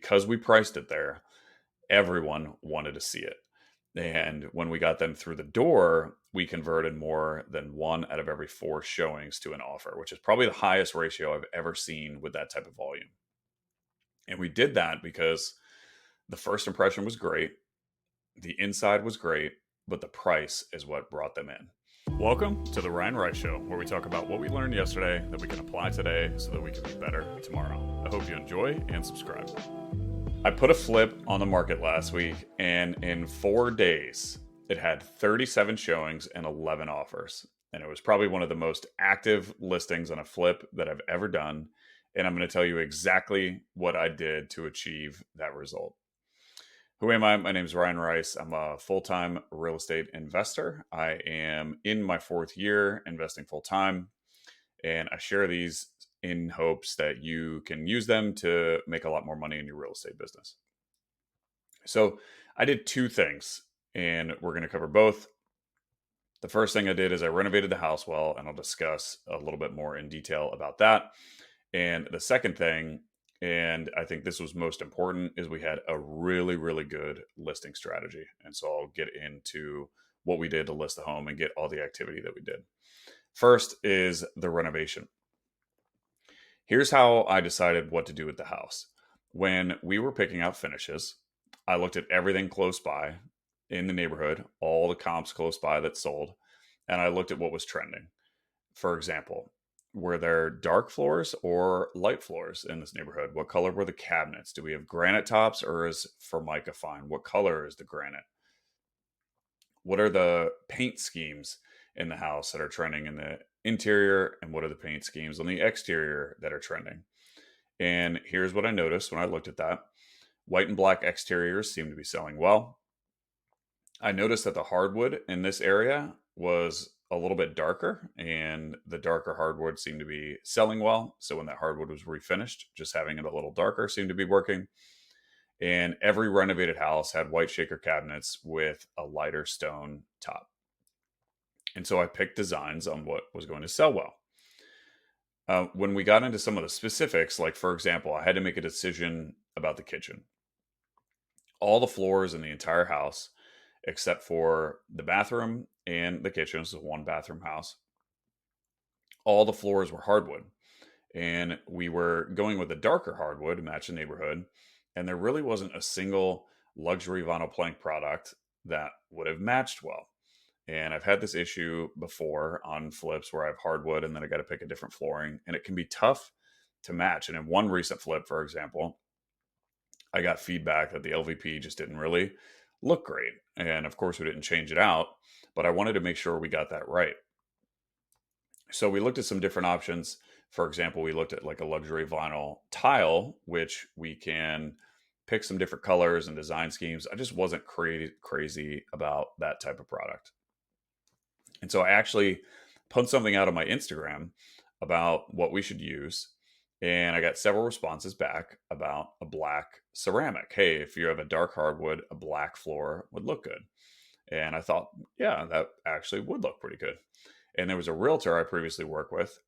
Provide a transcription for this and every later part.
because we priced it there, everyone wanted to see it. And when we got them through the door, we converted more than one out of every four showings to an offer, which is probably the highest ratio I've ever seen with that type of volume. And we did that because the first impression was great, the inside was great, but the price is what brought them in. Welcome to the Ryan Rice Show, where we talk about what we learned yesterday that we can apply today so that we can be better tomorrow. I hope you enjoy and subscribe. I put a flip on the market last week, and in 4 days, it had 37 showings and 11 offers. And it was probably one of the most active listings on a flip that I've ever done. And I'm going to tell you exactly what I did to achieve that result. Who am I? My name is Ryan Rice. I'm a full-time real estate investor. I am in my 4th year investing full-time, and I share these in hopes that you can use them to make a lot more money in your real estate business. So I did 2 things, and we're going to cover both. The first thing I did is I renovated the house well, and I'll discuss a little bit more in detail about that. And the second thing, and I think this was most important, is we had a really, really good listing strategy. And so I'll get into what we did to list the home and get all the activity that we did. First is the renovation. Here's how I decided what to do with the house. When we were picking out finishes, I looked at everything close by in the neighborhood, all the comps close by that sold, and I looked at what was trending. For example, were there dark floors or light floors in this neighborhood? What color were the cabinets? Do we have granite tops or is Formica fine? What color is the granite? What are the paint schemes in the house that are trending in the interior? And what are the paint schemes on the exterior that are trending? And here's what I noticed when I looked at that. White and black exteriors seem to be selling well. I noticed that the hardwood in this area was a little bit darker, and the darker hardwood seemed to be selling well. So when that hardwood was refinished, just having it a little darker seemed to be working. And every renovated house had white shaker cabinets with a lighter stone top. And so I picked designs on what was going to sell well. When we got into some of the specifics, like for example, I had to make a decision about the kitchen. All the floors in the entire house, except for the bathroom and the kitchen, this is a 1-bathroom house, all the floors were hardwood. And we were going with a darker hardwood to match the neighborhood. And there really wasn't a single luxury vinyl plank product that would have matched well. And I've had this issue before on flips where I have hardwood and then I got to pick a different flooring, and it can be tough to match. And in one recent flip, for example, I got feedback that the LVP just didn't really look great. And of course, we didn't change it out, but I wanted to make sure we got that right. So we looked at some different options. For example, we looked at like a luxury vinyl tile, which we can pick some different colors and design schemes. I just wasn't crazy about that type of product. And so I actually put something out on my Instagram about what we should use. And I got several responses back about a black ceramic. Hey, if you have a dark hardwood, a black floor would look good. And I thought, yeah, that actually would look pretty good. And there was a realtor I previously worked with,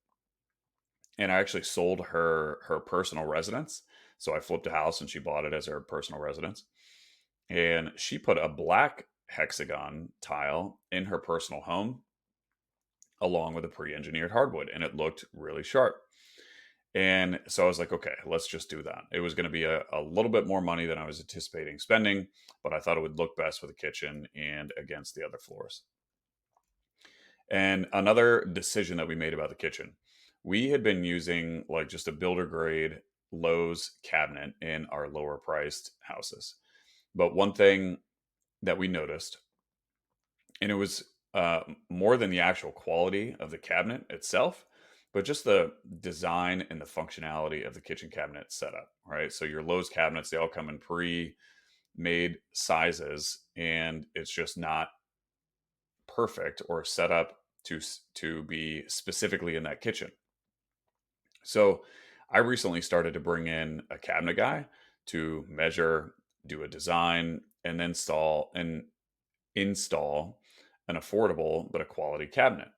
and I actually sold her personal residence. So I flipped a house and she bought it as her personal residence. And she put a black hexagon tile in her personal home along with a pre-engineered hardwood, and it looked really sharp. And so I was like, okay, let's just do that. It was going to be a little bit more money than I was anticipating spending, but I thought it would look best with the kitchen and against the other floors. And another decision that we made about the kitchen, we had been using like just a builder grade Lowe's cabinet in our lower priced houses. But one thing that we noticed, and it was more than the actual quality of the cabinet itself, but just the design and the functionality of the kitchen cabinet setup, right? So your Lowe's cabinets, they all come in pre-made sizes, and it's just not perfect or set up to be specifically in that kitchen. So I recently started to bring in a cabinet guy to measure, do a design, and then install an affordable but a quality cabinet.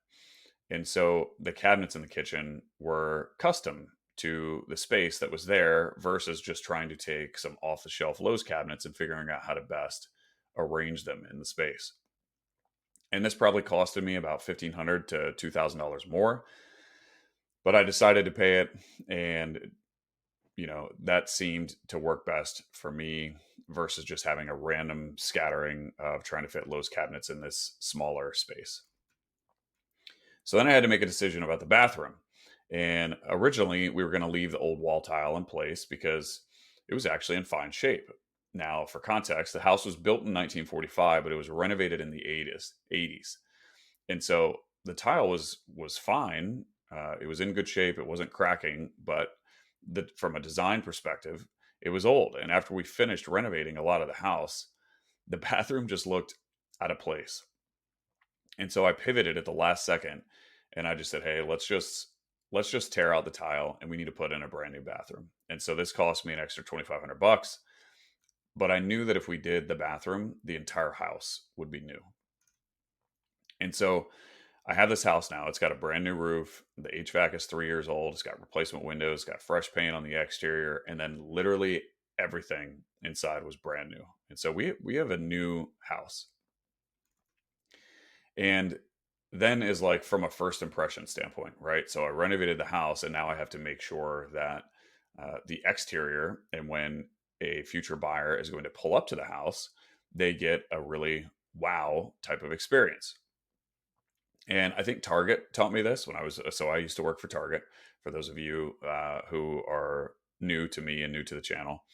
And so the cabinets in the kitchen were custom to the space that was there versus just trying to take some off the shelf Lowe's cabinets and figuring out how to best arrange them in the space. And this probably costed me about $1,500 to $2,000 more, but I decided to pay it. And, that seemed to work best for me versus just having a random scattering of trying to fit Lowe's cabinets in this smaller space. So then I had to make a decision about the bathroom. And originally, we were going to leave the old wall tile in place because it was actually in fine shape. Now, for context, the house was built in 1945, but it was renovated in the 80s. And so the tile was fine. It was in good shape. It wasn't cracking, but from a design perspective, it was old. And after we finished renovating a lot of the house, the bathroom just looked out of place. And so I pivoted at the last second, and I just said, "Hey, let's just tear out the tile, and we need to put in a brand new bathroom." And so this cost me an extra $2,500, but I knew that if we did the bathroom, the entire house would be new. And so I have this house now. It's got a brand new roof. The HVAC is 3 years old. It's got replacement windows, got fresh paint on the exterior, and then literally everything inside was brand new. And so we have a new house. And then is like from a first impression standpoint, right? So I renovated the house, and now I have to make sure that the exterior, and when a future buyer is going to pull up to the house, they get a really wow type of experience. And I think Target taught me this when I used to work for Target. For those of you who are new to me and new to the channel,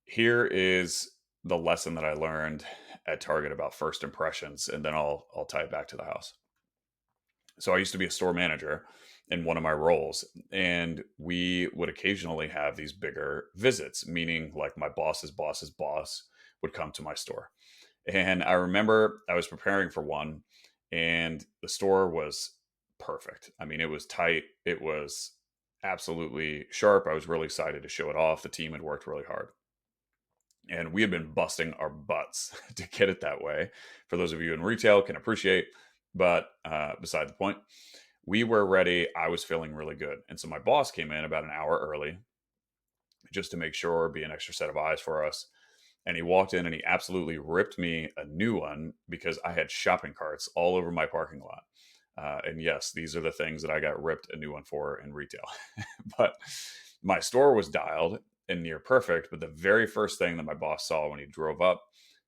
here is the lesson that I learned at Target about first impressions, and then I'll tie it back to the house. So I used to be a store manager in one of my roles, and we would occasionally have these bigger visits, meaning like my boss's boss's boss would come to my store. And I remember I was preparing for one, and the store was perfect. I mean, it was tight, it was absolutely sharp. I was really excited to show it off. The team had worked really hard, and we had been busting our butts to get it that way. For those of you in retail can appreciate, but beside the point, we were ready. I was feeling really good. And so my boss came in about an hour early just to make sure, be an extra set of eyes for us. And he walked in and he absolutely ripped me a new one because I had shopping carts all over my parking lot. And yes, these are the things that I got ripped a new one for in retail. But my store was dialed and near perfect. But the very first thing that my boss saw when he drove up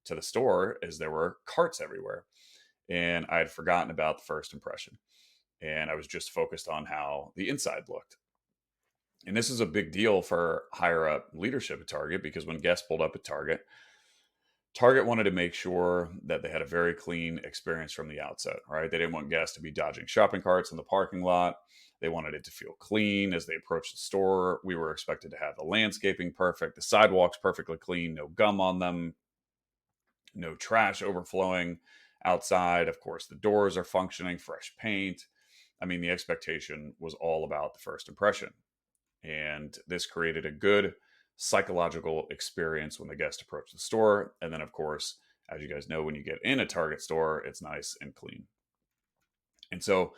to the store is there were carts everywhere. And I had forgotten about the first impression. And I was just focused on how the inside looked. And this is a big deal for higher up leadership at Target because when guests pulled up at Target, Target wanted to make sure that they had a very clean experience from the outset, right? They didn't want guests to be dodging shopping carts in the parking lot. They wanted it to feel clean as they approached the store. We were expected to have the landscaping perfect, the sidewalks perfectly clean, no gum on them, no trash overflowing outside. Of course, the doors are functioning, fresh paint. I mean, the expectation was all about the first impression. And this created a good psychological experience when the guest approached the store. And then, of course, as you guys know, when you get in a Target store, it's nice and clean. And so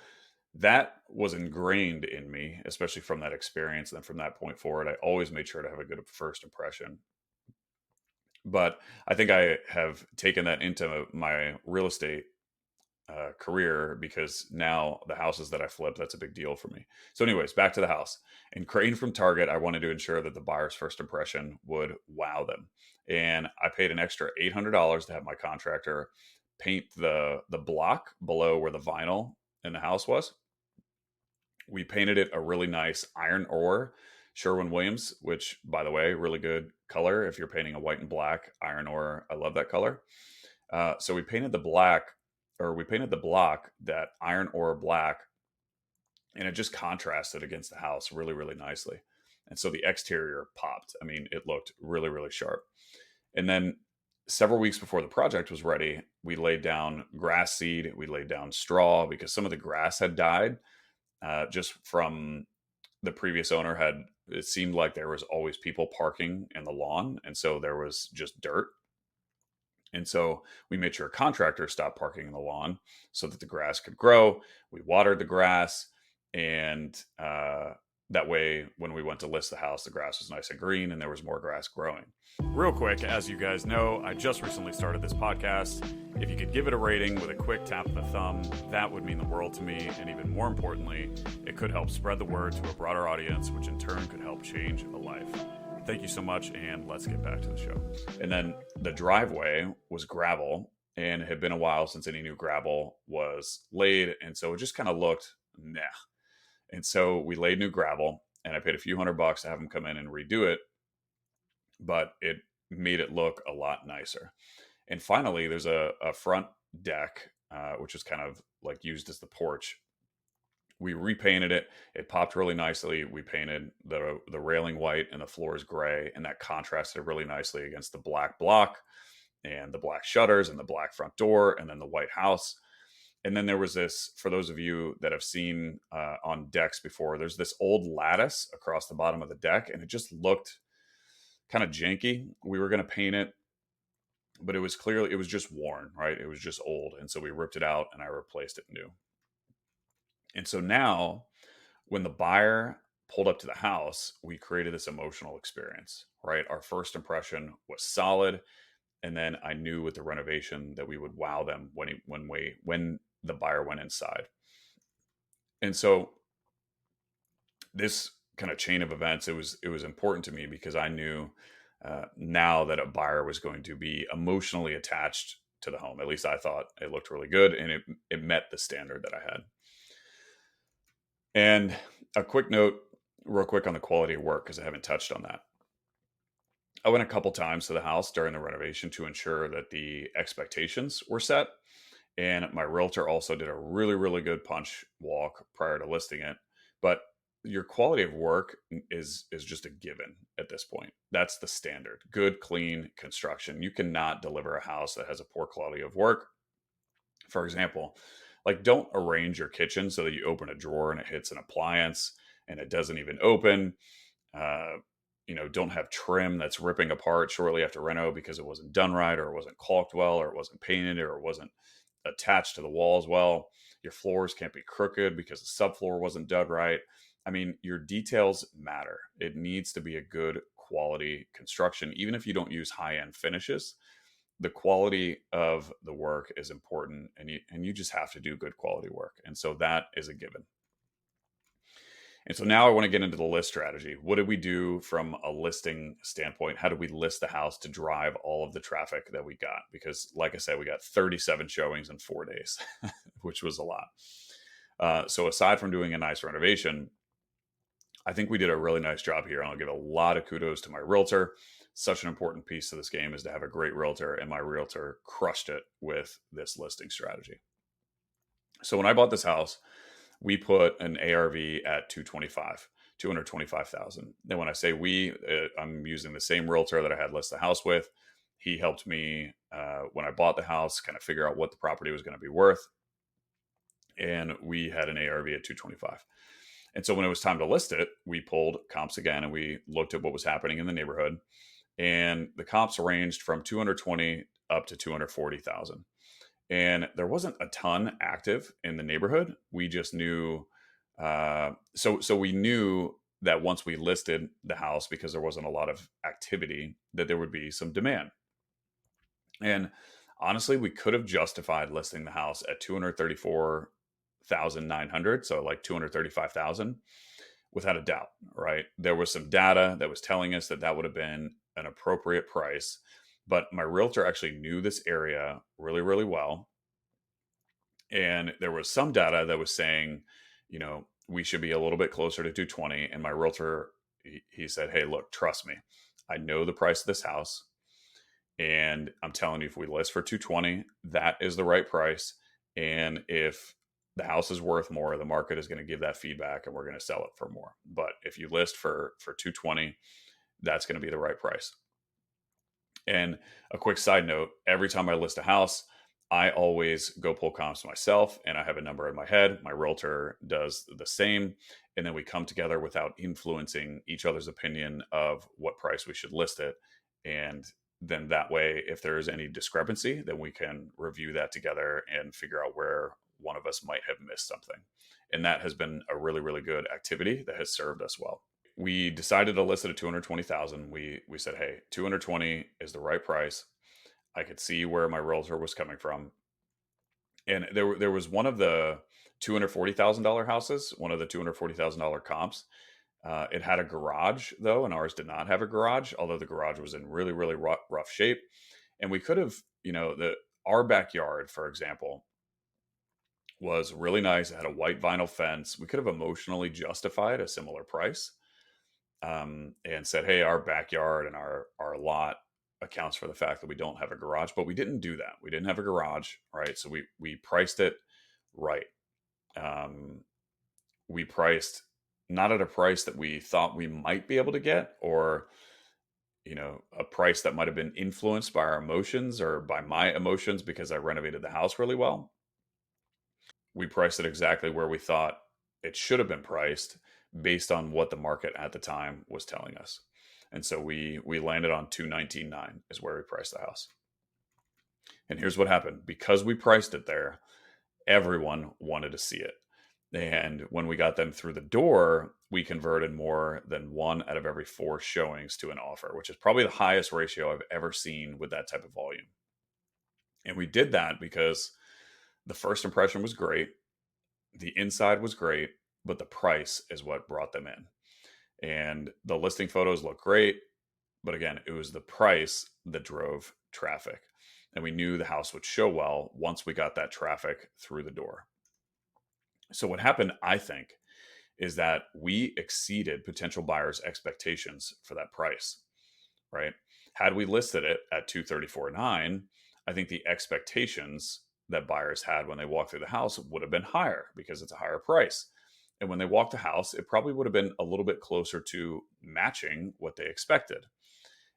that was ingrained in me, especially from that experience. And then from that point forward, I always made sure to have a good first impression. But I think I have taken that into my real estate career because now the houses that I flip, that's a big deal for me. So, anyways, back to the house. And Crane from Target, I wanted to ensure that the buyer's first impression would wow them. And I paid an extra $800 to have my contractor paint the block below where the vinyl in the house was. We painted it a really nice iron ore Sherwin-Williams, which, by the way, really good color. If you're painting a white and black iron ore, I love that color. So we painted the block that iron ore black, and it just contrasted against the house really, really nicely. And so the exterior popped. I mean, it looked really, really sharp. And then several weeks before the project was ready, we laid down grass seed, we laid down straw because some of the grass had died just from the previous owner had. It seemed like there was always people parking in the lawn, and so there was just dirt. And so we made sure contractors stopped parking in the lawn so that the grass could grow. We watered the grass, and That way, when we went to list the house, the grass was nice and green and there was more grass growing. Real quick, as you guys know, I just recently started this podcast. If you could give it a rating with a quick tap of the thumb, that would mean the world to me. And even more importantly, it could help spread the word to a broader audience, which in turn could help change a life. Thank you so much, and let's get back to the show. And then the driveway was gravel, and it had been a while since any new gravel was laid. And so it just kind of looked meh. And so we laid new gravel, and I paid a few $100 to have them come in and redo it, but it made it look a lot nicer. And finally, there's a front deck, which was kind of like used as the porch. We repainted it. It popped really nicely. We painted the railing white and the floors gray, and that contrasted really nicely against the black block and the black shutters and the black front door and then the white house. And then there was this, for those of you that have seen on decks before, there's this old lattice across the bottom of the deck, and it just looked kind of janky. We were going to paint it, but it was just worn, right? It was just old. And so we ripped it out and I replaced it new. And so now when the buyer pulled up to the house, we created this emotional experience, right? Our first impression was solid. And then I knew with the renovation that we would wow them when the buyer went inside. And so this kind of chain of events, it was important to me because I knew now that a buyer was going to be emotionally attached to the home. At least I thought it looked really good, and it met the standard that I had. And a quick note, real quick, on the quality of work, because I haven't touched on that. I went a couple times to the house during the renovation to ensure that the expectations were set. And my realtor also did a really, really good punch walk prior to listing it. But your quality of work is just a given at this point. That's the standard. Good, clean construction. You cannot deliver a house that has a poor quality of work. For example, like, don't arrange your kitchen so that you open a drawer and it hits an appliance and it doesn't even open. Don't have trim that's ripping apart shortly after reno because it wasn't done right, or it wasn't caulked well, or it wasn't painted, or it wasn't attached to the walls well. Your floors can't be crooked because the subfloor wasn't dug right. I mean, your details matter. It needs to be a good quality construction. Even if you don't use high-end finishes, the quality of the work is important, and you just have to do good quality work. And so that is a given. And so now I want to get into the list strategy. What did we do from a listing standpoint? How did we list the house to drive all of the traffic that we got? Because like I said, we got 37 showings in 4 days, which was a lot. So aside from doing a nice renovation, I think we did a really nice job here. And I'll give a lot of kudos to my realtor. Such an important piece of this game is to have a great realtor. And my realtor crushed it with this listing strategy. So when I bought this house, we put an ARV at 225,000. Then when I say we, I'm using the same realtor that I had list the house with. He helped me when I bought the house kind of figure out what the property was going to be worth. And we had an ARV at 225. And so when it was time to list it, we pulled comps again and we looked at what was happening in the neighborhood. And the comps ranged from 220 up to 240,000. And there wasn't a ton active in the neighborhood. We just knew, so we knew that once we listed the house, because there wasn't a lot of activity, that there would be some demand. And honestly, we could have justified listing the house at 234,900, so like 235,000, without a doubt, right? There was some data that was telling us that would have been an appropriate price. But my realtor actually knew this area really, really well. And there was some data that was saying, we should be a little bit closer to 220. And my realtor, he said, hey, look, trust me. I know the price of this house. And I'm telling you, if we list for 220, that is the right price. And if the house is worth more, the market is going to give that feedback and we're going to sell it for more. But if you list for 220, that's going to be the right price. And a quick side note, every time I list a house, I always go pull comps myself, and I have a number in my head. My realtor does the same. And then we come together without influencing each other's opinion of what price we should list it. And then that way, if there is any discrepancy, then we can review that together and figure out where one of us might have missed something. And that has been a really, really good activity that has served us well. We decided to list it at 220,000. We said, hey, 220 is the right price. I could see where my realtor was coming from. And there was one of the $240,000 houses, one of the $240,000 comps. It had a garage though, and ours did not have a garage, although the garage was in really, really rough shape. And we could have, our backyard, for example, was really nice. It had a white vinyl fence. We could have emotionally justified a similar price, and said, hey, our backyard and our lot accounts for the fact that we don't have a garage, but we didn't do that. We didn't have a garage, right? So we priced it right. We priced not at a price that we thought we might be able to get, or a price that might have been influenced by our emotions or by my emotions because I renovated the house really well. We priced it exactly where we thought it should have been priced based on what the market at the time was telling us. And so we landed on 219.9 is where we priced the house. And here's what happened. Because we priced it there, everyone wanted to see it. And when we got them through the door, we converted more than 1 out of every 4 showings to an offer, which is probably the highest ratio I've ever seen with that type of volume. And we did that because the first impression was great, the inside was great, but the price is what brought them in. And the listing photos look great, but again, it was the price that drove traffic. And we knew the house would show well once we got that traffic through the door. So what happened, I think, is that we exceeded potential buyers' expectations for that price, right? Had we listed it at 234.9, I think the expectations that buyers had when they walked through the house would have been higher because it's a higher price. And when they walked the house, it probably would have been a little bit closer to matching what they expected.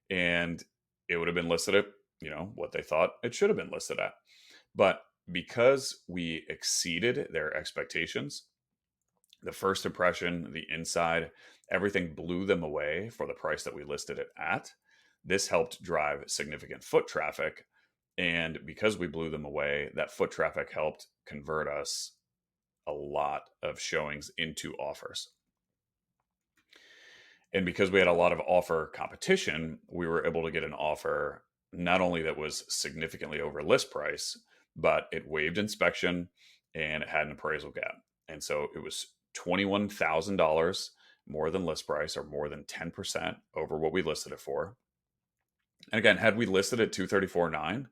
And it would have been listed at, what they thought it should have been listed at. But because we exceeded their expectations, the first impression, the inside, everything blew them away for the price that we listed it at. This helped drive significant foot traffic. And because we blew them away, that foot traffic helped convert us a lot of showings into offers. And because we had a lot of offer competition, we were able to get an offer not only that was significantly over list price, but it waived inspection and it had an appraisal gap. And so it was $21,000 more than list price, or more than 10% over what we listed it for. And again, had we listed at 234.9,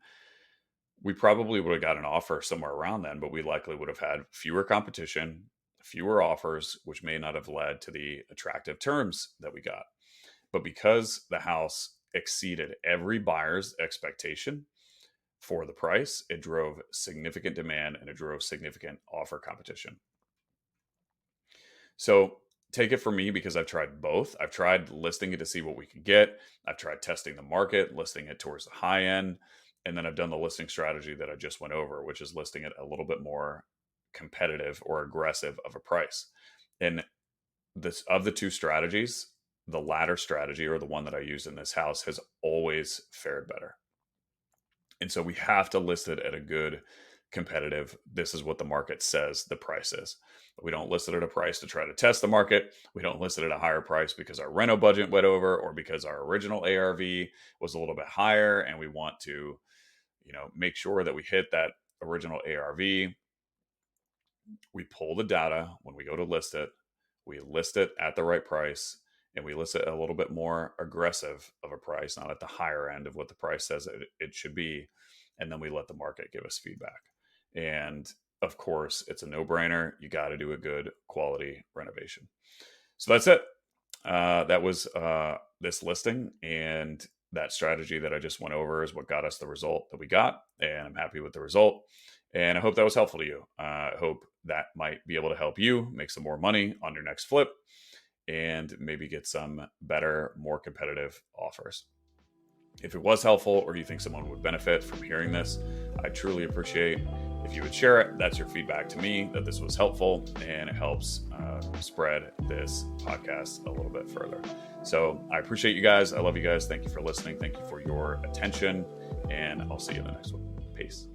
we probably would have got an offer somewhere around then, but we likely would have had fewer competition, fewer offers, which may not have led to the attractive terms that we got. But because the house exceeded every buyer's expectation for the price, it drove significant demand and it drove significant offer competition. So take it from me, because I've tried both. I've tried listing it to see what we could get. I've tried testing the market, listing it towards the high end. And then I've done the listing strategy that I just went over, which is listing it a little bit more competitive or aggressive of a price. And this, of the two strategies, the latter strategy, or the one that I used in this house, has always fared better. And so we have to list it at a good competitive, this is what the market says the price is. We don't list it at a price to try to test the market. We don't list it at a higher price because our reno budget went over, or because our original ARV was a little bit higher and we want to, make sure that we hit that original ARV. We pull the data when we go to list it. We list it at the right price, and we list it a little bit more aggressive of a price, not at the higher end of what the price says it should be. And then we let the market give us feedback. And of course, it's a no-brainer. You got to do a good quality renovation. So that's it. That was this listing, and that strategy that I just went over is what got us the result that we got. And I'm happy with the result. And I hope that was helpful to you. I hope that might be able to help you make some more money on your next flip and maybe get some better, more competitive offers. If it was helpful, or you think someone would benefit from hearing this, I truly appreciate if you would share it. That's your feedback to me that this was helpful, and it helps spread this podcast a little bit further. So I appreciate you guys. I love you guys. Thank you for listening. Thank you for your attention, and I'll see you in the next one. Peace.